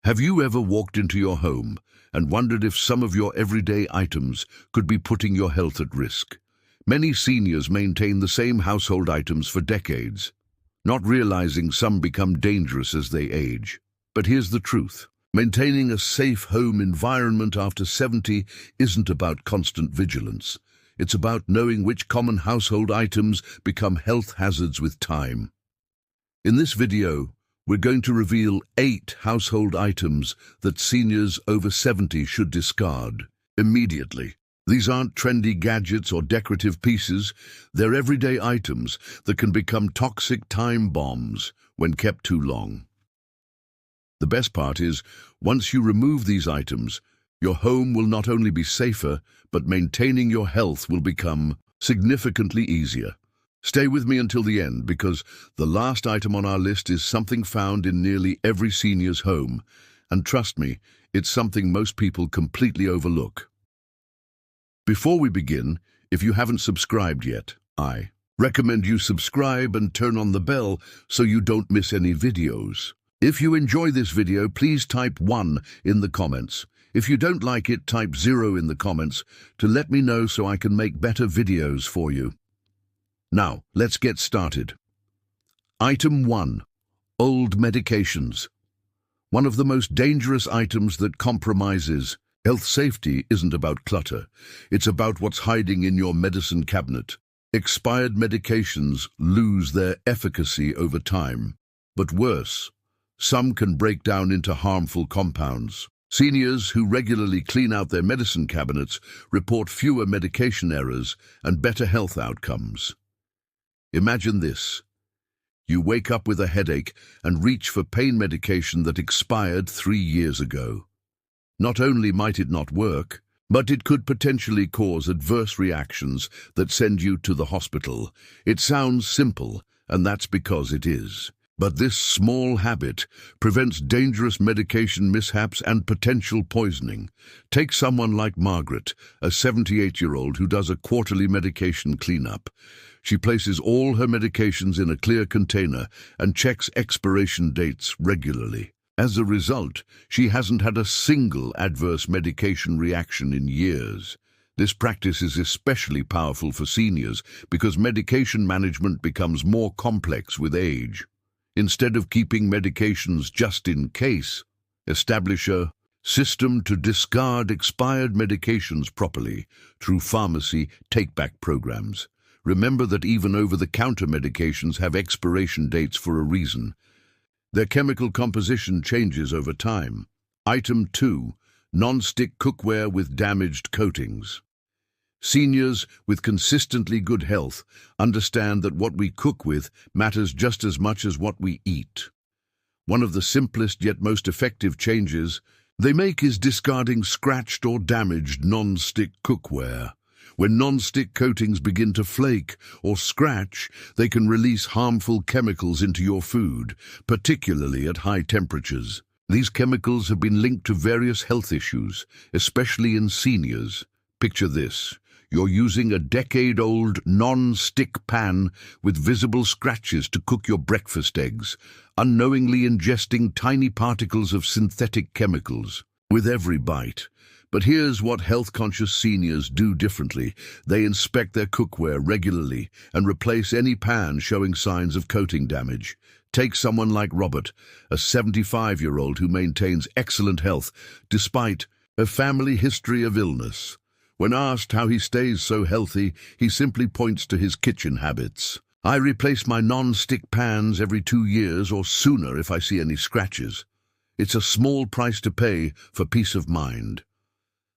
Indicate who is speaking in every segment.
Speaker 1: Have you ever walked into your home and wondered if some of your everyday items could be putting your health at risk? Many seniors maintain the same household items for decades, not realizing some become dangerous as they age. But here's the truth. Maintaining a safe home environment after 70 isn't about constant vigilance. It's about knowing which common household items become health hazards with time. In this video, we're going to reveal 8 household items that seniors over 70 should discard immediately. These aren't trendy gadgets or decorative pieces. They're everyday items that can become toxic time bombs when kept too long. The best part is, once you remove these items, your home will not only be safer, but maintaining your health will become significantly easier. Stay with me until the end, because the last item on our list is something found in nearly every senior's home, and trust me, it's something most people completely overlook. Before we begin, if you haven't subscribed yet, I recommend you subscribe and turn on the bell so you don't miss any videos. If you enjoy this video, please type 1 in the comments. If you don't like it, type 0 in the comments to let me know so I can make better videos for you. Now, let's get started. Item 1. Old medications. One of the most dangerous items that compromises health safety isn't about clutter. It's about what's hiding in your medicine cabinet. Expired medications lose their efficacy over time. But worse, some can break down into harmful compounds. Seniors who regularly clean out their medicine cabinets report fewer medication errors and better health outcomes. Imagine this. You wake up with a headache and reach for pain medication that expired 3 years ago. Not only might it not work, but it could potentially cause adverse reactions that send you to the hospital. It sounds simple, and that's because it is. But this small habit prevents dangerous medication mishaps and potential poisoning. Take someone like Margaret, a 78-year-old who does a quarterly medication cleanup. She places all her medications in a clear container and checks expiration dates regularly. As a result, she hasn't had a single adverse medication reaction in years. This practice is especially powerful for seniors because medication management becomes more complex with age. Instead of keeping medications just in case, establish a system to discard expired medications properly through pharmacy take-back programs. Remember that even over-the-counter medications have expiration dates for a reason. Their chemical composition changes over time. Item 2. Non-stick cookware with damaged coatings. Seniors with consistently good health understand that what we cook with matters just as much as what we eat. One of the simplest yet most effective changes they make is discarding scratched or damaged non-stick cookware. When non-stick coatings begin to flake or scratch, they can release harmful chemicals into your food, particularly at high temperatures. These chemicals have been linked to various health issues, especially in seniors. Picture this. You're using a decade-old non-stick pan with visible scratches to cook your breakfast eggs, unknowingly ingesting tiny particles of synthetic chemicals with every bite. But here's what health-conscious seniors do differently. They inspect their cookware regularly and replace any pan showing signs of coating damage. Take someone like Robert, a 75-year-old who maintains excellent health despite a family history of illness. When asked how he stays so healthy, he simply points to his kitchen habits. I replace my non-stick pans every 2 years or sooner if I see any scratches. It's a small price to pay for peace of mind.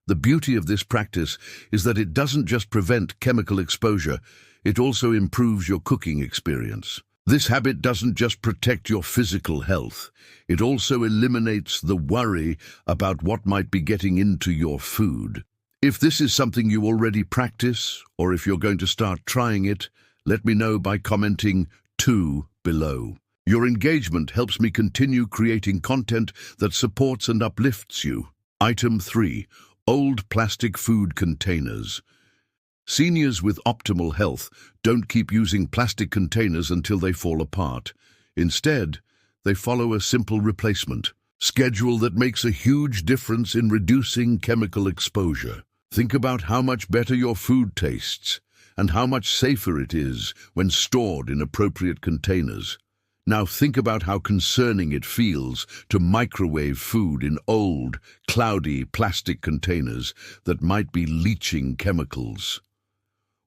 Speaker 1: The beauty of this practice is that it doesn't just prevent chemical exposure, it also improves your cooking experience. This habit doesn't just protect your physical health, it also eliminates the worry about what might be getting into your food. If this is something you already practice, or if you're going to start trying it, let me know by commenting 2 below. Your engagement helps me continue creating content that supports and uplifts you. Item 3. Old plastic food containers. Seniors with optimal health don't keep using plastic containers until they fall apart. Instead, they follow a simple replacement. schedule that makes a huge difference in reducing chemical exposure. Think about how much better your food tastes and how much safer it is when stored in appropriate containers. Now think about how concerning it feels to microwave food in old, cloudy plastic containers that might be leaching chemicals.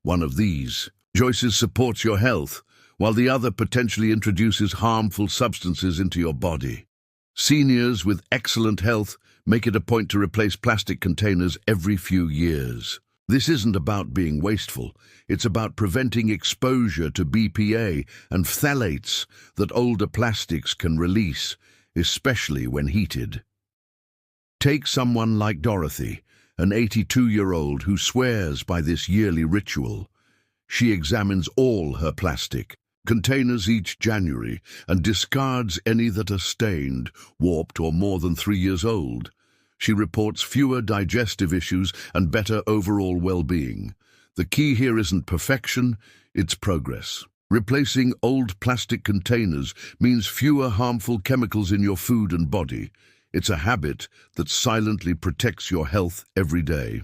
Speaker 1: One of these choices supports your health, while the other potentially introduces harmful substances into your body. Seniors with excellent health make it a point to replace plastic containers every few years. This isn't about being wasteful, it's about preventing exposure to BPA and phthalates that older plastics can release, especially when heated. Take someone like Dorothy, an 82-year-old who swears by this yearly ritual. She examines all her plastic containers each January and discards any that are stained, warped, or more than 3 years old. She reports fewer digestive issues and better overall well-being. The key here isn't perfection, it's progress. Replacing old plastic containers means fewer harmful chemicals in your food and body. It's a habit that silently protects your health every day.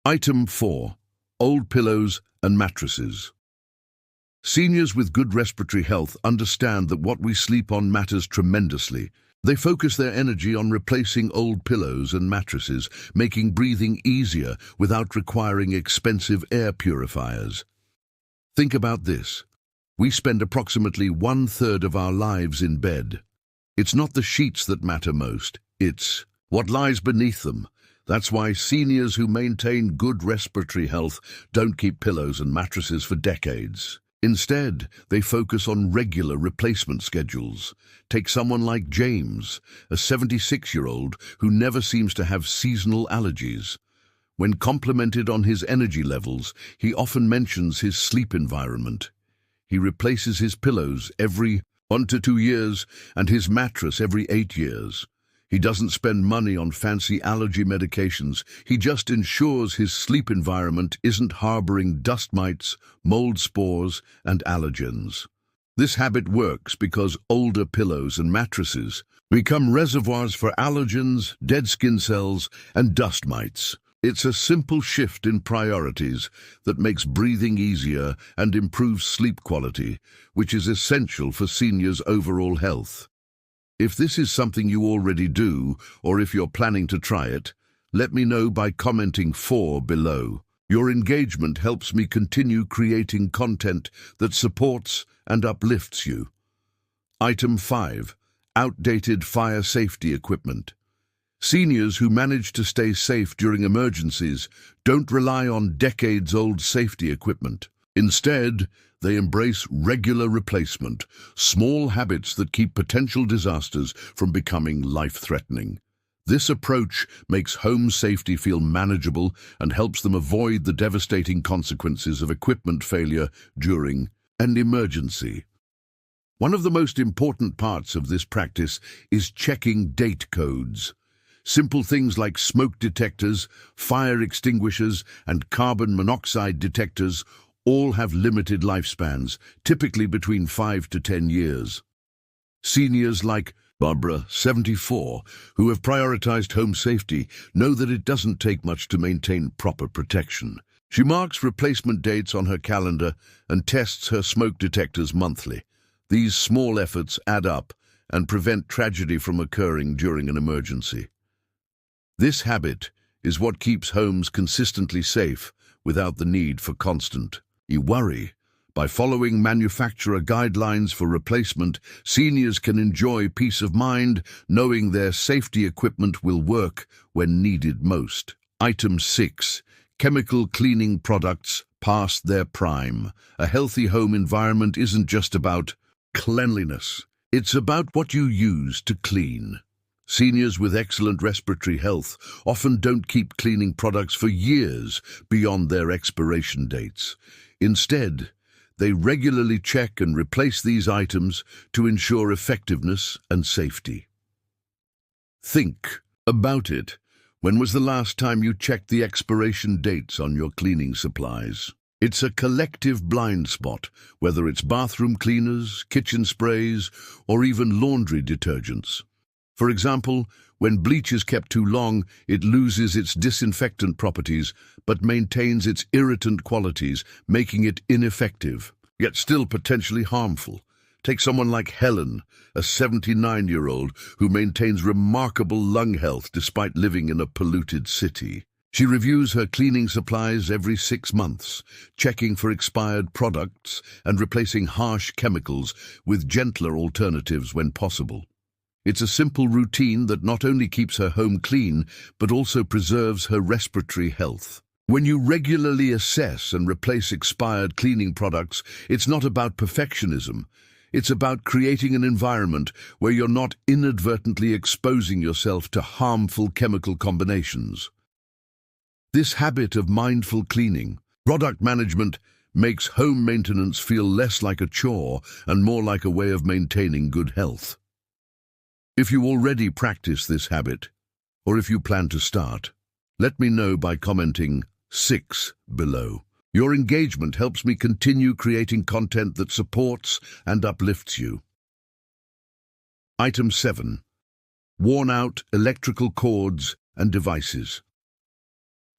Speaker 1: Item 4. Old pillows and mattresses. Seniors with good respiratory health understand that what we sleep on matters tremendously. They focus their energy on replacing old pillows and mattresses, making breathing easier without requiring expensive air purifiers. Think about this. We spend approximately 1/3 of our lives in bed. It's not the sheets that matter most, it's what lies beneath them. That's why seniors who maintain good respiratory health don't keep pillows and mattresses for decades. Instead, they focus on regular replacement schedules. Take someone like James, a 76-year-old who never seems to have seasonal allergies. When complimented on his energy levels, he often mentions his sleep environment. He replaces his pillows every 1 to 2 years and his mattress every 8 years. He doesn't spend money on fancy allergy medications. He just ensures his sleep environment isn't harboring dust mites, mold spores, and allergens. This habit works because older pillows and mattresses become reservoirs for allergens, dead skin cells, and dust mites. It's a simple shift in priorities that makes breathing easier and improves sleep quality, which is essential for seniors' overall health. If this is something you already do, or if you're planning to try it, let me know by commenting 4 below. Your engagement helps me continue creating content that supports and uplifts you. Item 5. Outdated fire safety equipment. Seniors who manage to stay safe during emergencies don't rely on decades-old safety equipment. Instead, they embrace regular replacement, small habits that keep potential disasters from becoming life-threatening. This approach makes home safety feel manageable and helps them avoid the devastating consequences of equipment failure during an emergency. One of the most important parts of this practice is checking date codes. Simple things like smoke detectors, fire extinguishers, and carbon monoxide detectors all have limited lifespans, typically between 5 to 10 years. Seniors like Barbara, 74, who have prioritized home safety, know that it doesn't take much to maintain proper protection. She marks replacement dates on her calendar and tests her smoke detectors monthly. These small efforts add up and prevent tragedy from occurring during an emergency. This habit is what keeps homes consistently safe without the need for constant worry. By following manufacturer guidelines for replacement, seniors can enjoy peace of mind knowing their safety equipment will work when needed most. Item 6. Chemical cleaning products past their prime. A healthy home environment isn't just about cleanliness. It's about what you use to clean. Seniors with excellent respiratory health often don't keep cleaning products for years beyond their expiration dates. Instead, they regularly check and replace these items to ensure effectiveness and safety. Think about it. When was the last time you checked the expiration dates on your cleaning supplies? It's a collective blind spot, whether it's bathroom cleaners, kitchen sprays, or even laundry detergents. For example, when bleach is kept too long, it loses its disinfectant properties but maintains its irritant qualities, making it ineffective, yet still potentially harmful. Take someone like Helen, a 79-year-old who maintains remarkable lung health despite living in a polluted city. She reviews her cleaning supplies every 6 months, checking for expired products and replacing harsh chemicals with gentler alternatives when possible. It's a simple routine that not only keeps her home clean, but also preserves her respiratory health. When you regularly assess and replace expired cleaning products, it's not about perfectionism. It's about creating an environment where you're not inadvertently exposing yourself to harmful chemical combinations. This habit of mindful cleaning, product management, makes home maintenance feel less like a chore and more like a way of maintaining good health. If you already practice this habit, or if you plan to start, let me know by commenting 6 below. Your engagement helps me continue creating content that supports and uplifts you. Item 7. Worn-out electrical cords and devices.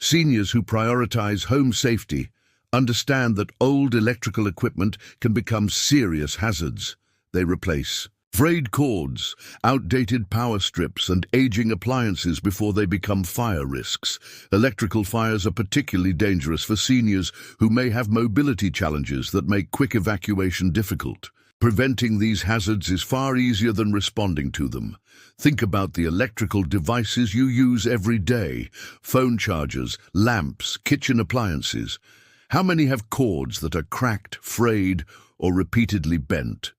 Speaker 1: Seniors who prioritize home safety understand that old electrical equipment can become serious hazards. They replace frayed cords, outdated power strips, and aging appliances before they become fire risks. Electrical fires are particularly dangerous for seniors who may have mobility challenges that make quick evacuation difficult. Preventing these hazards is far easier than responding to them. Think about the electrical devices you use every day: phone chargers, lamps, kitchen appliances. How many have cords that are cracked, frayed, or repeatedly bent?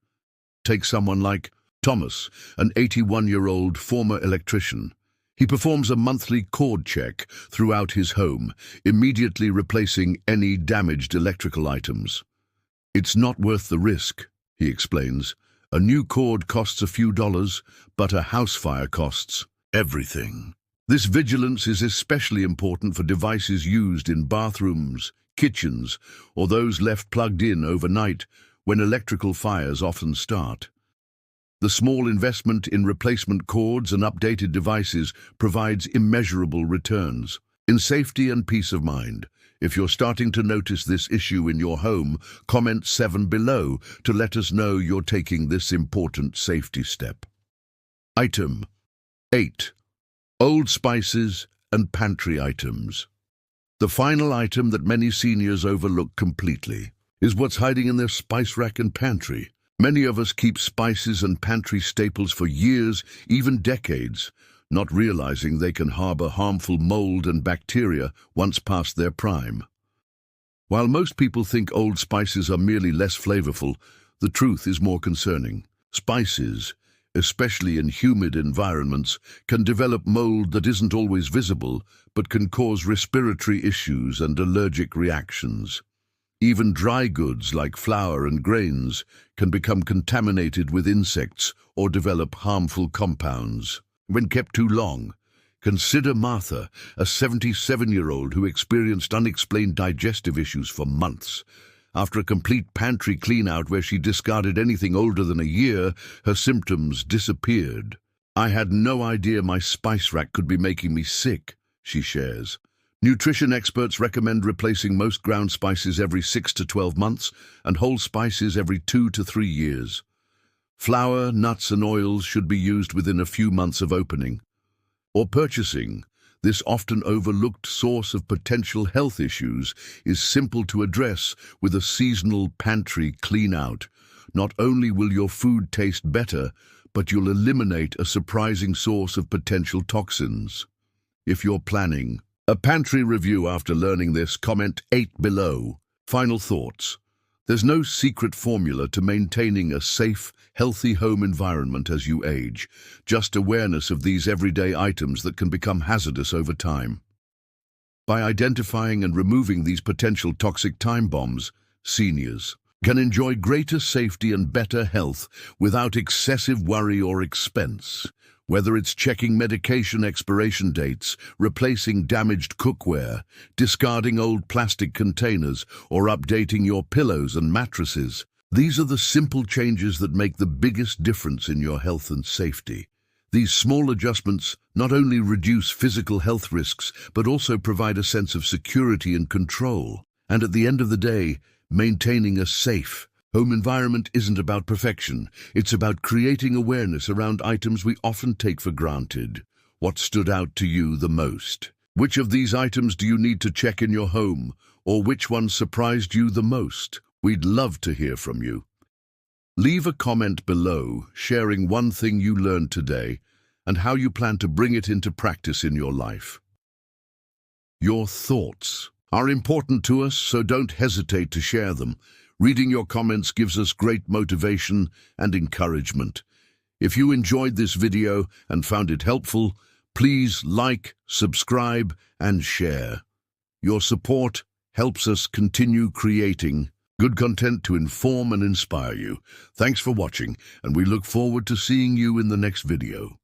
Speaker 1: Take someone like Thomas, an 81-year-old former electrician. He performs a monthly cord check throughout his home, immediately replacing any damaged electrical items. It's not worth the risk, he explains. A new cord costs a few dollars, but a house fire costs everything. This vigilance is especially important for devices used in bathrooms, kitchens, or those left plugged in overnight, when electrical fires often start. The small investment in replacement cords and updated devices provides immeasurable returns in safety and peace of mind. If you're starting to notice this issue in your home, comment 7 below to let us know you're taking this important safety step. Item 8. Old spices and pantry items. The final item that many seniors overlook completely is what's hiding in their spice rack and pantry. Many of us keep spices and pantry staples for years, even decades, not realizing they can harbor harmful mold and bacteria once past their prime. While most people think old spices are merely less flavorful, the truth is more concerning. Spices, especially in humid environments, can develop mold that isn't always visible, but can cause respiratory issues and allergic reactions. Even dry goods like flour and grains can become contaminated with insects or develop harmful compounds. When kept too long, consider Martha, a 77-year-old who experienced unexplained digestive issues for months. After a complete pantry clean-out where she discarded anything older than a year, her symptoms disappeared. "I had no idea my spice rack could be making me sick," she shares. Nutrition experts recommend replacing most ground spices every 6 to 12 months and whole spices every 2 to 3 years. Flour, nuts, and oils should be used within a few months of opening or purchasing. This often overlooked source of potential health issues is simple to address with a seasonal pantry clean-out. Not only will your food taste better, but you'll eliminate a surprising source of potential toxins. If you're planning a pantry review after learning this, comment 8 below. Final thoughts. There's no secret formula to maintaining a safe, healthy home environment as you age, just awareness of these everyday items that can become hazardous over time. By identifying and removing these potential toxic time bombs, seniors can enjoy greater safety and better health without excessive worry or expense. Whether it's checking medication expiration dates, replacing damaged cookware, discarding old plastic containers, or updating your pillows and mattresses, these are the simple changes that make the biggest difference in your health and safety. These small adjustments not only reduce physical health risks, but also provide a sense of security and control. And at the end of the day, maintaining a safe home environment isn't about perfection. It's about creating awareness around items we often take for granted. What stood out to you the most? Which of these items do you need to check in your home? Or which one surprised you the most? We'd love to hear from you. Leave a comment below, sharing one thing you learned today and how you plan to bring it into practice in your life. Your thoughts are important to us, so don't hesitate to share them. Reading your comments gives us great motivation and encouragement. If you enjoyed this video and found it helpful, please like, subscribe, and share. Your support helps us continue creating good content to inform and inspire you. Thanks for watching, and we look forward to seeing you in the next video.